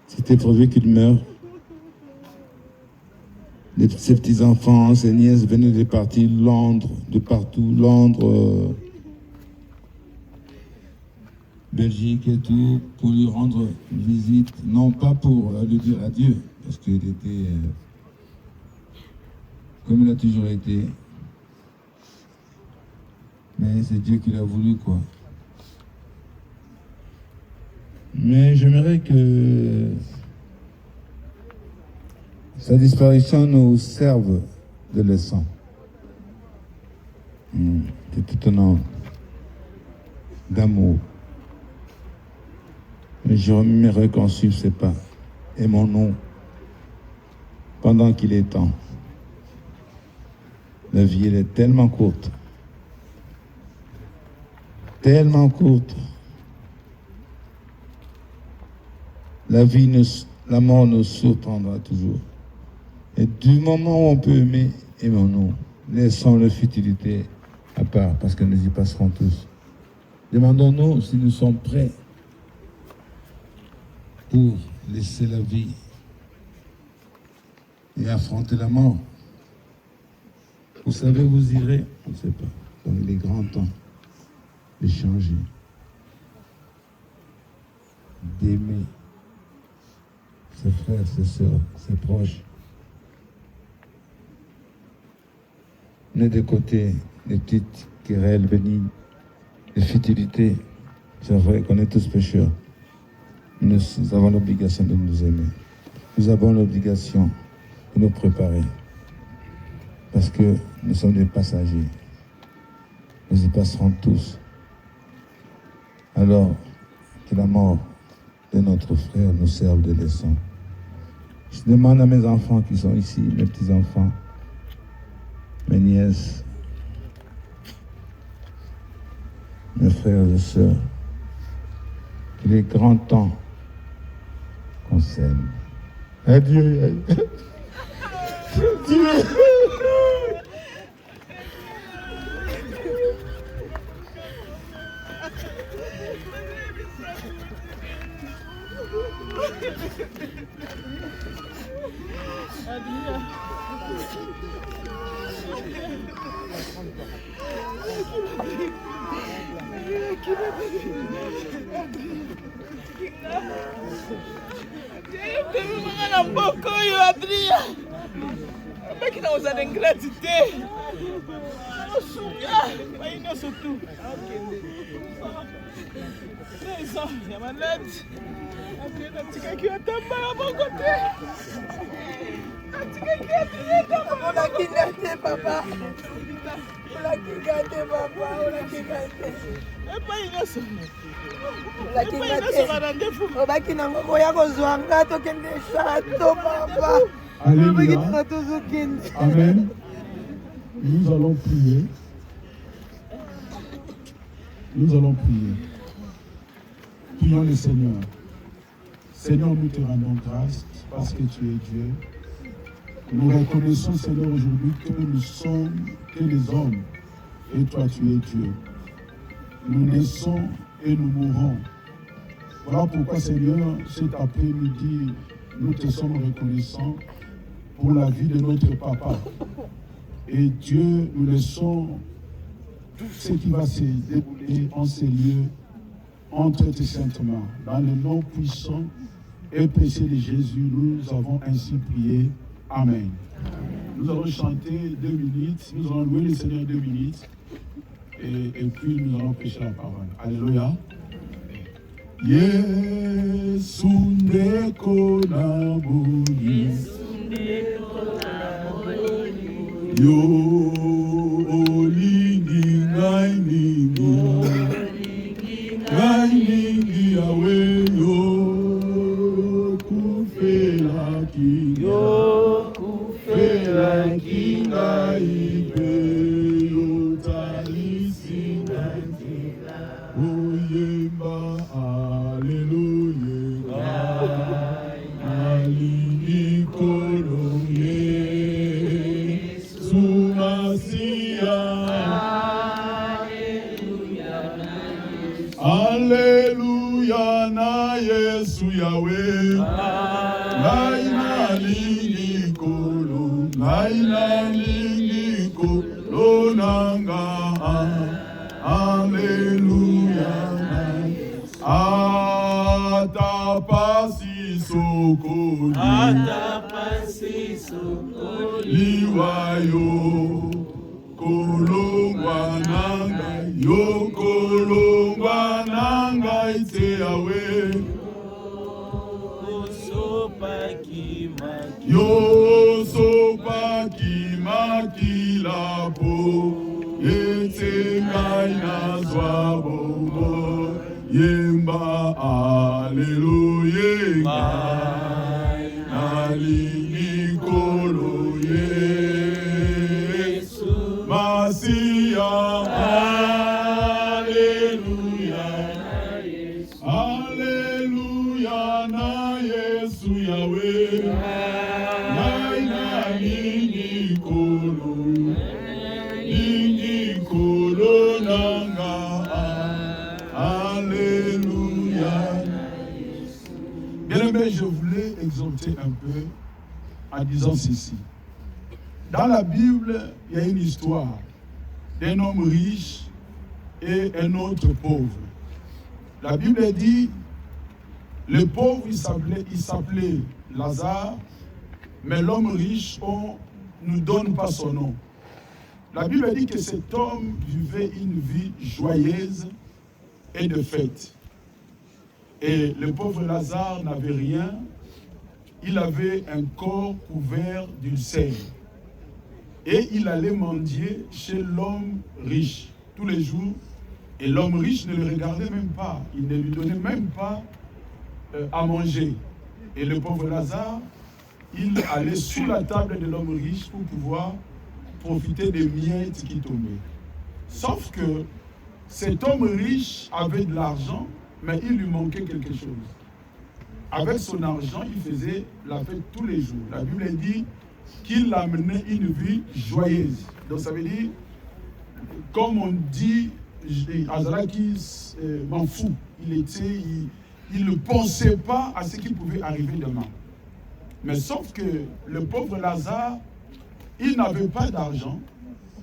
c'était prévu qu'il meure, ses petits-enfants, ses nièces venaient de partir, Londres, de partout, Londres, Belgique et tout, pour lui rendre visite, non pas pour lui dire adieu, parce qu'il était comme il a toujours été, mais c'est Dieu qui l'a voulu, quoi. Mais j'aimerais que sa disparition nous serve de leçon. C'est tout un homme d'amour. Mais j'aimerais qu'on suive ses pas. Aimons-nous pendant qu'il est temps. La vie, elle est tellement courte. Tellement courte. La mort nous surprendra toujours. Et du moment où on peut aimer, aimons-nous. Laissons la futilité à part, parce que nous y passerons tous. Demandons-nous si nous sommes prêts pour laisser la vie et affronter la mort. Vous savez, vous irez, on ne sait pas. Donc il est grand temps de changer, d'aimer ses frères, ses sœurs, ses proches. N'est de côté des petites querelles bénignes, de fidélité. C'est vrai qu'on est tous pécheurs. Nous avons l'obligation de nous aimer. Nous avons l'obligation de nous préparer. Parce que nous sommes des passagers. Nous y passerons tous. Alors, que la mort de notre frère nous serve de leçon. Je demande à mes enfants qui sont ici, mes petits-enfants, mes nièces, mes frères et sœurs, qu'il est grand temps qu'on s'aime. Adieu. Adieu.
Na mboko oyo Adria abaki na ozala ingratité osunga bayi nyonso tu eza ya malade natikaki otambala moko te natikaki olakinga te papa olakinga te papa olakinga te epai nyonso obaki nango koya kozwanga tokende chateau papa.
Alléluia. Amen. Nous allons prier. Nous allons prier. Prions le Seigneur. Seigneur, nous te rendons grâce parce que tu es Dieu. Nous reconnaissons, Seigneur, aujourd'hui que nous sommes que les hommes et toi, tu es Dieu. Nous naissons et nous mourrons. Voilà pourquoi, Seigneur, cet après-midi, nous te sommes reconnaissants pour la vie de notre papa. Et Dieu, nous laissons tout ce qui va se dérouler en ces lieux entre tes saintes mains. Dans le nom puissant et précieux de Jésus, nous avons ainsi prié. Amen. Nous allons chanter 2 minutes, nous allons louer le Seigneur 2 minutes. Et puis nous allons prêcher la parole. Alléluia. Yesu ndeko na boni yo olingi ngai ningi yawe yo kufela kingai pe yo talisi nandila oyemba Alléluia, alingi kolonge sumasia. Alléluia na Yesu Yahweh, laina lingi kolo, laina lingi kolo nanga. Alléluia. Atapasi sokoli liwayo kolongwa nanga ite yawe yosopaki makilapo ete ngai nazwa bongo yemba Alléluia nalingi kolo Yesu Masia. Alléluia Alléluia na Yesu Yahweh nalingi kolo nanga. Bien-aimé, je voulais exhorter un peu en disant ceci. Dans la Bible, il y a une histoire d'un homme riche et un autre pauvre. La Bible dit, le pauvre, il s'appelait Lazare, mais l'homme riche, on ne donne pas son nom. La Bible dit que cet homme vivait une vie joyeuse
et de fête. Et le pauvre Lazare n'avait rien, il avait un corps couvert d'ulcères. Et il allait mendier chez l'homme riche tous les jours. Et l'homme riche ne le regardait même pas, il ne lui donnait même pas à manger. Et le pauvre Lazare, il allait sous la table de l'homme riche pour pouvoir profiter des miettes qui tombaient. Sauf que cet homme riche avait de l'argent, mais il lui manquait quelque chose. Avec son argent, il faisait la fête tous les jours. La Bible dit qu'il amenait une vie joyeuse. Donc ça veut dire, comme on dit, Azalaki m'en fout. Il ne pensait pas à ce qui pouvait arriver demain. Mais sauf que le pauvre Lazare, il n'avait pas d'argent.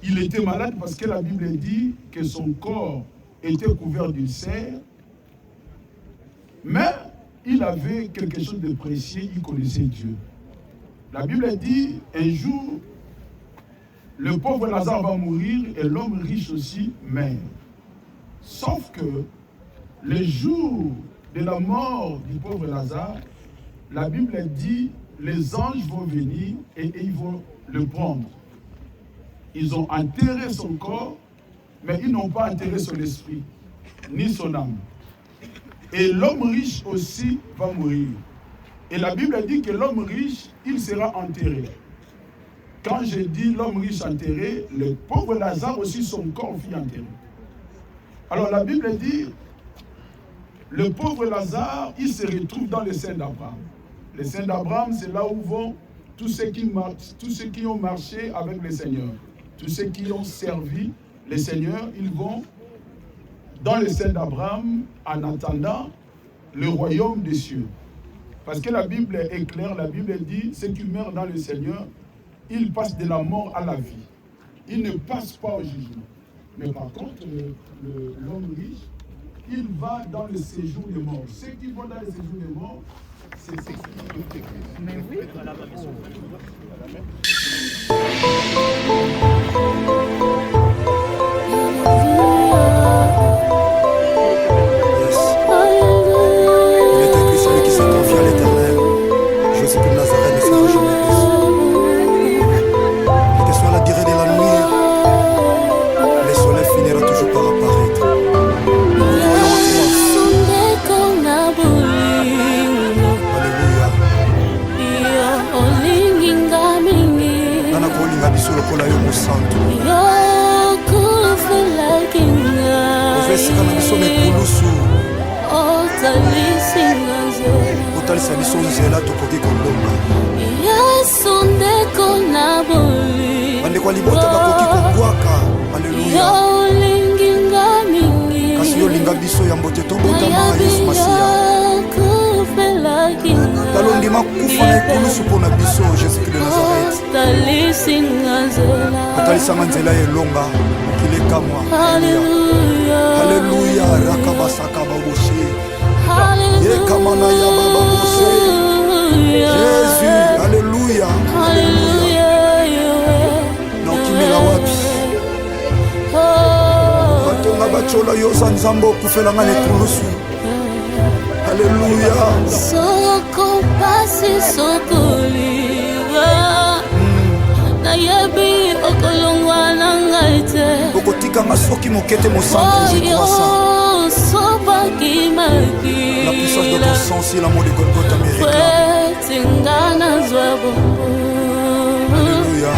Il était malade parce que la Bible dit que son corps était couvert d'ulcères. Mais il avait quelque chose de précieux, il connaissait Dieu. La Bible dit, un jour, le pauvre Lazare va mourir et l'homme riche aussi meurt. Sauf que le jour de la mort du pauvre Lazare, la Bible dit, les anges vont venir et ils vont le prendre. Ils ont enterré son corps, mais ils n'ont pas enterré son esprit, ni son âme. Et l'homme riche aussi va mourir. Et la Bible dit que l'homme riche, il sera enterré. Quand je dis l'homme riche enterré, le pauvre Lazare aussi, son corps fut enterré. Alors la Bible dit, le pauvre Lazare, il se retrouve dans le sein d'Abraham. Le sein d'Abraham, c'est là où vont tous ceux qui ont marché avec le Seigneur. Tous ceux qui ont servi le Seigneur, ils vont dans le sein d'Abraham en attendant le royaume des cieux. Parce que la Bible est claire, la Bible dit, ceux qui meurent dans le Seigneur, ils passent de la mort à la vie. Ils ne passent pas au jugement. Mais par contre, l'homme riche, il va dans le séjour des morts. Ceux qui vont dans le séjour des morts, c'est ceux qui... Mais oui.
Il est écrit, celui qui s'est confié à l'Éternel, Jésus de Nazareth ne sera jamais déçu. Et que soit la durée de la nuit, le soleil finira toujours par apparaître. Nana biso lokola yo mosantu ovesika na biso mekulusu otalisa biso nzela tokoki kolonga bandeko ya libota bakoki kobwaka. Alleluya. Kasi yo olinga biso ya mbote tobotama Yesu Masiya talondima kufa na ekulusu mpo na biso Jésus-Christ de Nazareth otalisanga nzela ya elonga mokili ekamwa. Alleluya. Rakabasaka baboshe yekamana ya bababose Jésus. Alleluya. na okimela wapi batonga bachola yo za nzambe okufelanga na ekulusu. Alléluia.
Soko pasi sokoliva nayebi okolongwa na ngaite
okotikanga soki mokete mosantu je crois ça.
Sobaki maki
La puissance de ton sang, c'est l'amour de Golgotha me réclame. Alléluia.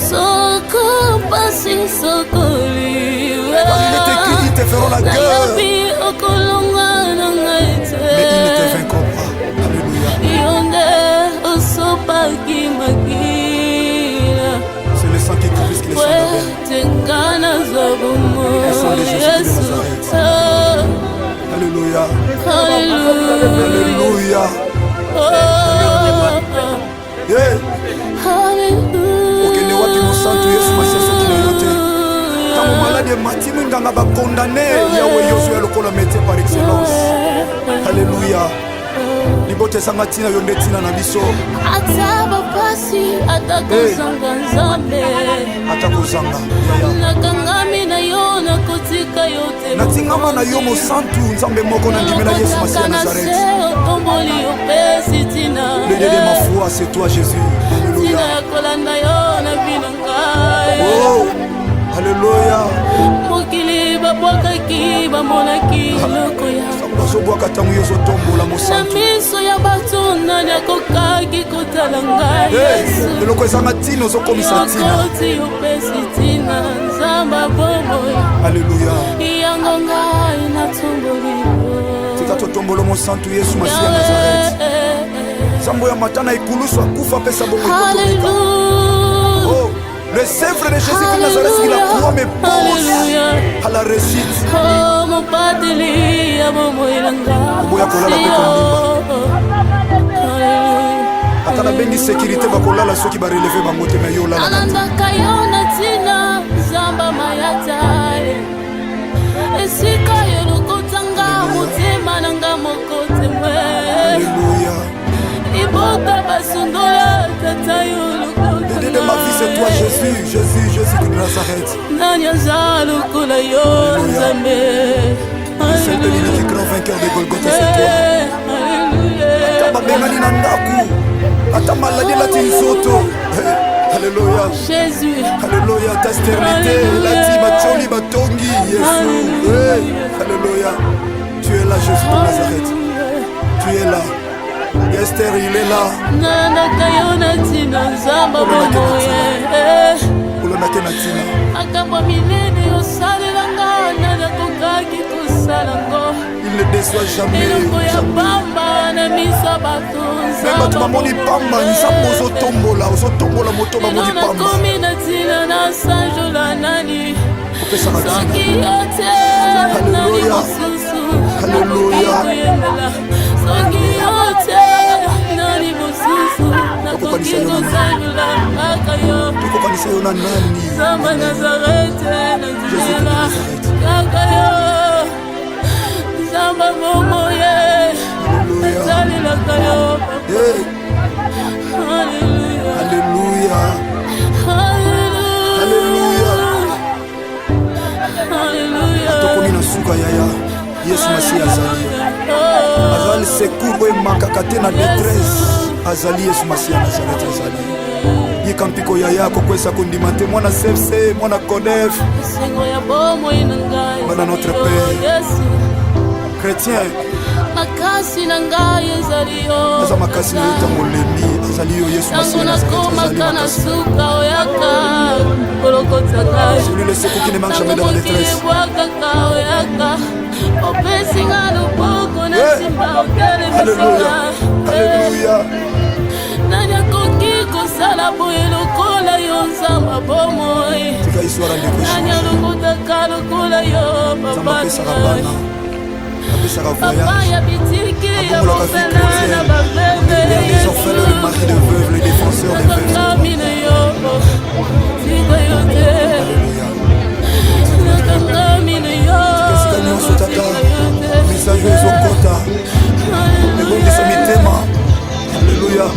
Soko pasi sokoliva
Il est écrit, ils te feront la guerre, mais ils ne te vaincront pas. Alléluia. C'est le sang qui coule plus que le sang d'Abel. Le sang de Jésus de Nazareth. Alléluia. Alléluia. Yeah. Okende wapi mosantu Yesu Masiya soki na yo te. Tango malade mati minganga bakondane Yawe Yozué lokola métier par excellence. Alléluia. libota ezanga ntina yo nde ntina na biso
ata bapasi ata kozanga nzambe
ata kozanga
nakangami na yo nakotika yo te
natingama na yo mosantu nzambe moko na ndimela Yesu Masiya ya Nazareth
otomboli opesi ntina
le Dieu de ma foi c'est toi Jésus alléluia
ntina ya kolanda yo na bino ngai
oh alléluia
mokili babwakaki bamonaki loko ya
bazobwaka ntango yo ozotombola
na
mosantu
miso ya bato nani akokaki kotala ngai Yesu
eloko ezanga ntina ozokomisa ntina
yokoti opesi ntina nzamba bomoi
alléluia
yango ngai natomboli
tika totombola mosantu Yesu Masiya ya Nazareth nzambo ya matana ekulusu akufa apesa bomoi oh le sèvre de Jésus de Nazareth qui la croix me pousse à la réussite.
Oh mon pateli ya momo ilanga.
Boya kolala pe kondimba. Ata na bengi sécurité bakolala soki ba relever bango te na yo lala.
Ananda kayona tina zamba mayata. Esika yo lokotanga motema nanga mokote mwe.
Alléluia.
Ibota basondola tata yo lokotanga.
L'idée de ma vie c'est toi Jésus, Jésus, Jésus de Nazareth.
Nanya zalo kula yo nzambe.
Le seul de l'unique grand vainqueur de Golgotha c'est toi.
Alléluia.
Ata bengani na ndaku. Ata maladi la tinzoto. Alléluia.
Jésus.
Alléluia. Ta stérilité, la tibacholi batongi. Jésus. Alléluia. Tu es là Jésus de Nazareth. Tu es là. Esther, il est là.
Nana kayona tina zamba momoye.
Ulonake na tina.
Akamba milene osalelanga nana kokaki kosalango.
Il ne déçoit jamais.
Eloko ya pamba na miso bato
nzamba. Bato bamoni pamba nzambo ozotombola moto bamoni pamba.
Nakomi na tina na sanjola nani. Soki yote nani mosusu.
Alléluia.
Soki yote nani mosusu. Nakoki kosanjola kaka yo.
Tukokanisa yo na nani?
Zamba Nazareth nazela kaka yo. Zamba momoye nasalelaka yo. Alléluia.
Alléluia.
Alléluia.
Atokomi na suka yaya Yesu Masiya azali secours oyo emakaka te na détresse azali Yesu Masiya Nazareth azali yika mpiko yaya akokwesa kondima te mwana CFC mwana CODEF bana notre Père chrétien
makasi na ngai ezali yo
aza makasi na yo ntango olemi azali yo Yesu Masiya
nakomaka na suka oyaka kolokotaka
celui le secours qui ne manque jamais dans la détresse
ebwakaka oyaka opesinga loboko na nsima otelemisanga
Alléluia.
nani akoki kosala boye lokola yo nzamba bomoi nani alokotaka lokola yo papa papa ya bitiki ya mofela na baveve nakangami na yo tika yo te nakangami na yo
misajo ezokota ebongisa mitema Alléluia.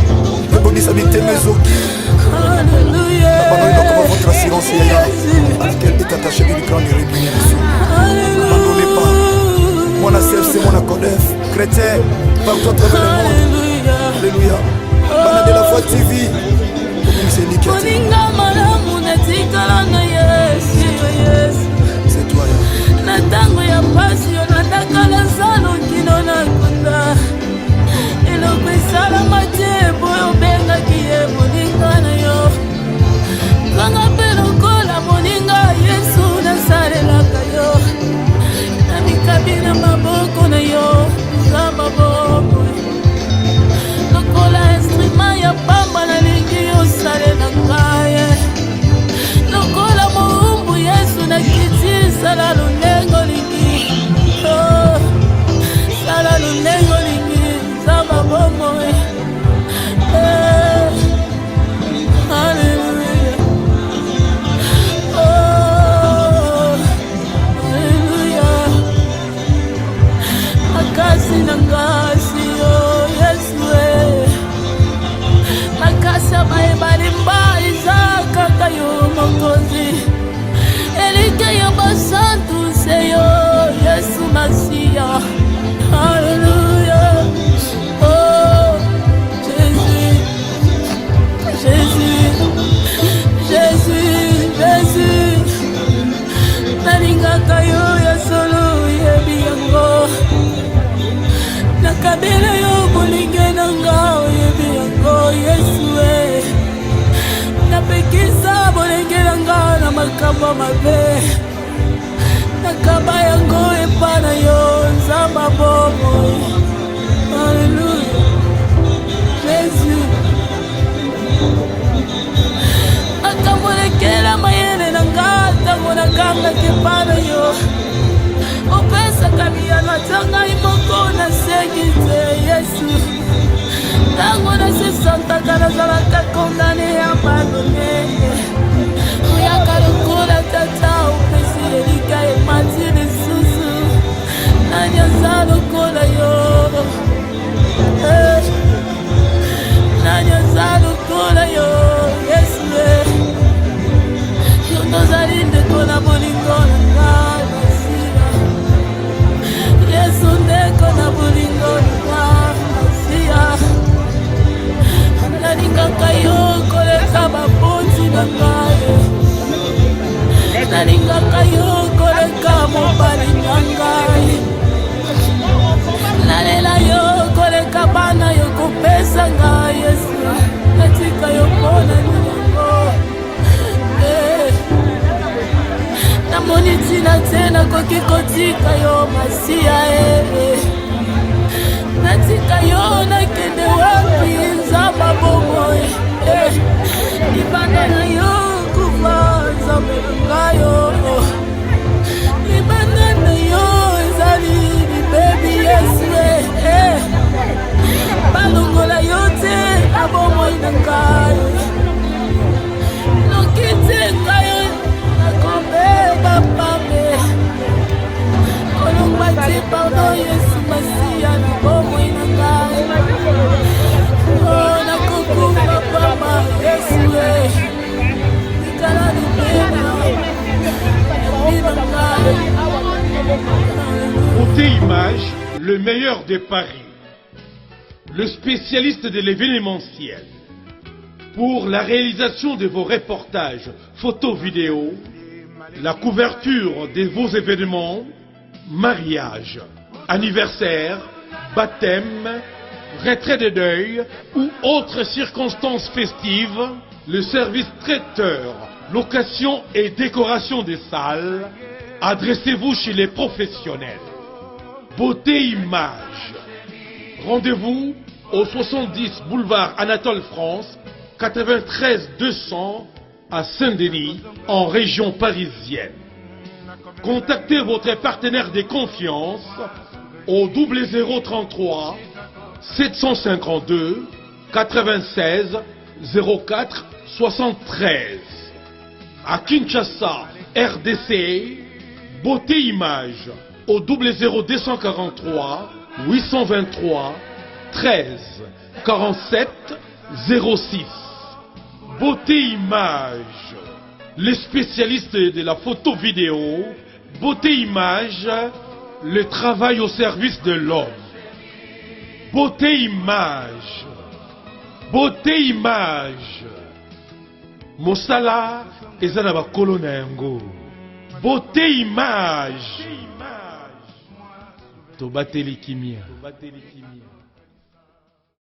Ebongisa mitema ezoki abandonnez votre assurance yaya avec elle est attachée d'une grande rémunération n'abandonnez pas mwana CFC mwana CODEF chrétien partout à travers le monde Alléluia. Bana de la Foi TV
moninga malamu natikala na Yesu
c'est toi
na ntango ya pasi yo natakala zalo kino na kunda eloko esalama te boyo obengaki ye moninga na yo kanga mpe lokola moninga Yesu nasalelaka yo na mikabi na maboko na yo nzamba bobo lokola instrument ya pamba nalingi yosalelaka ye lokola moumbu Yesu nakiti sala lunengo lingi sala lunengo lingi nzamba bomoi Alléluia. Alléluia. Makasi na ngasi yo Yesu yo mokonzi elika ya basantu seyo Yesu Masia. Alléluia. Oh Jésus, Jésus, Jésus, Jésus. Nalingaka yo ya solo yebi yango nakabela yo bolinge nanga yebi yango Yesu napekisa bolinge nanga na makambo mabe nakaba yango epana yo nzamba bomo. Alléluia. Jésus akambolekela mayele nanga tango nakanga kepana yo opesaka miyano atanga imoko na sekize Yesu tango nasesantaka nazalaka kondane ya bandone oyaka lokola tata opesi elika emati lisusu nani aza lokola yo nani aza lokola yo Yesu yo tozali ndeko na bolingo nanga Masia. Yesu ndeko na bolingo nanga Masia. Nalingaka yo koleka baboti na ngai nalingaka yo koleka mobali na ngai nalela yo koleka bana yo kopesa ngai Yesu natika yo mpona ninyango namoni ntina te nakoki kotika yo Masia natika yo nakende wapi nzamba bomoi libanda na yo kufa nzambe nangayo libanda na yo ezali libebi Yesu balongola yo te na bomoi na ngai noki te ngai nakobeba pambe kolongba te pardon Yesu Masia na bomoi na ngai nakokufa pamba Yesu likala libena ebina ngai.
Beauté Image, le meilleur de Paris, le spécialiste de l'événementiel. Pour la réalisation de vos reportages, photos, vidéos, la couverture de vos événements, mariage, anniversaire, baptême, retrait de deuil ou autres circonstances festives, le service traiteur, location et décoration des salles, adressez-vous chez les professionnels. Beauté Image. Rendez-vous au 70 boulevard Anatole France, 93 200 à Saint-Denis, en région parisienne. Contactez votre partenaire de confiance au 0033 752 96 04 73. À Kinshasa, RDC, Beauté Image au 00243 823 13 47 06. Beauté Image, les spécialistes de la photo vidéo. Beauté Image, le travail au service de l'homme. Beauté Image, Beauté Image, Mosala ezana bakolo na yango. Beauté Image, tobateli kimia.